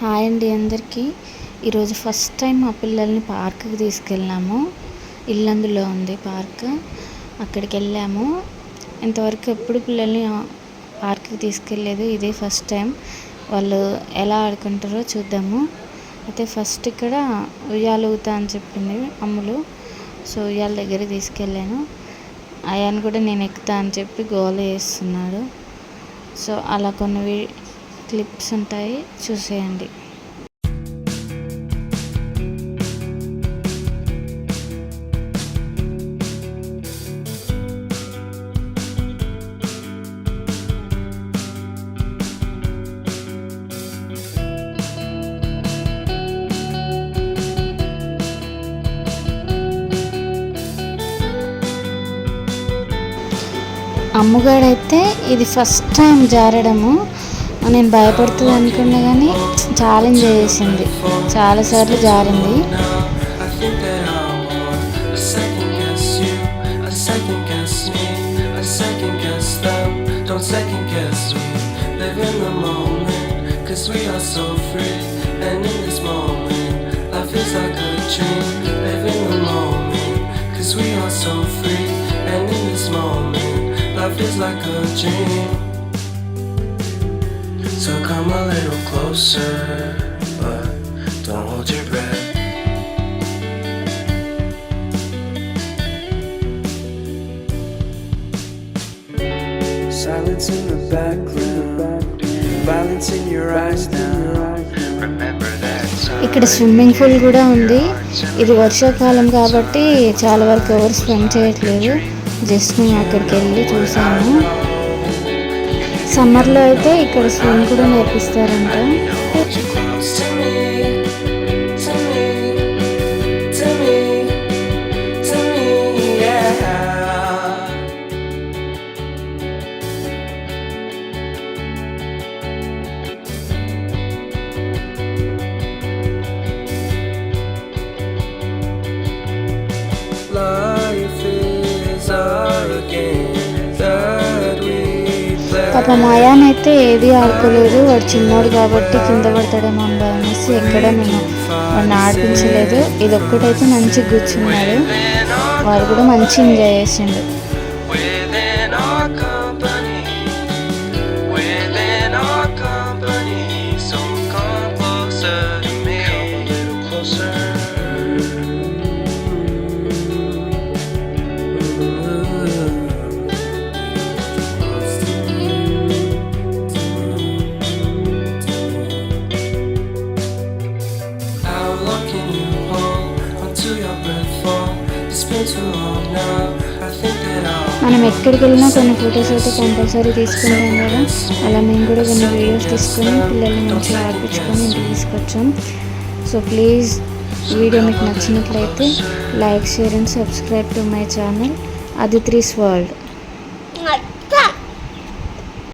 Hi అండి అందరికీ. ఈరోజు ఫస్ట్ టైం మా పిల్లల్ని పార్క్కి తీసుకెళ్ళాము. ఇల్లందులో ఉంది పార్క్, అక్కడికి వెళ్ళాము. ఇంతవరకు ఎప్పుడు పిల్లల్ని పార్క్కి తీసుకెళ్ళలేదు, ఇదే ఫస్ట్ టైం. వాళ్ళు ఎలా ఆడుకుంటారో చూద్దాము. అయితే ఫస్ట్ ఇక్కడ ఉయ్యాల ఊగుతా అని చెప్పింది అమ్ములు. సో ఉయ్యాల దగ్గరికి తీసుకెళ్ళాను. అయాన్ కూడా నేను ఎక్కుతా అని చెప్పి గోల చేస్తున్నాడు. సో అలా కొన్ని క్లిప్స్ ఉంటాయి, చూసేయండి. అమ్ముగాడైతే ఇది ఫస్ట్ టైం జారడము. నేను భయపడుతుంది అనుకున్నా కానీ చాలా ఎంజాయ్ చేసింది, చాలాసార్లు జారింది. Life is like a dream, so come a little closer, but don't hold your breath. Silence in the background, violence in your eyes now. Remember that time. ఇక్కడ స్విమ్మింగ్ పూల్ కూడా ఉంది. ఇది వర్షాకాలం కాబట్టి చాలా వరకు ఎవరు స్విమ్ చేయట్లేదు. జస్ట్ మేము అక్కడికి వెళ్ళి చూసాము. సమ్మర్లో అయితే ఇక్కడ స్విమ్ కూడా నేర్పిస్తారంట. పాప మాయాన్ అయితే ఏది ఆడుకోలేదు. వాడు చిన్నోడు కాబట్టి కింద పడతాడేమో అని భయమేసి ఎక్కడ నేను వాడిని ఆడిపించలేదు. ఇది ఒక్కటైతే మంచిగా కూర్చున్నాడు. వాడు కూడా మంచి ఎంజాయ్ చేసిండు. మనం ఎక్కడికి వెళ్ళినా కొన్ని ఫొటోస్ అయితే కంపల్సరీ తీసుకుంటాం కదా, అలా మేము కూడా కొన్ని వీడియోస్ తీసుకొని పిల్లల్ని మంచిగా ఆడిపించుకొని ఇంటికి తీసుకొచ్చాం. సో ప్లీజ్ వీడియో మీకు నచ్చినట్లయితే like, share and subscribe to my channel Adithri's world.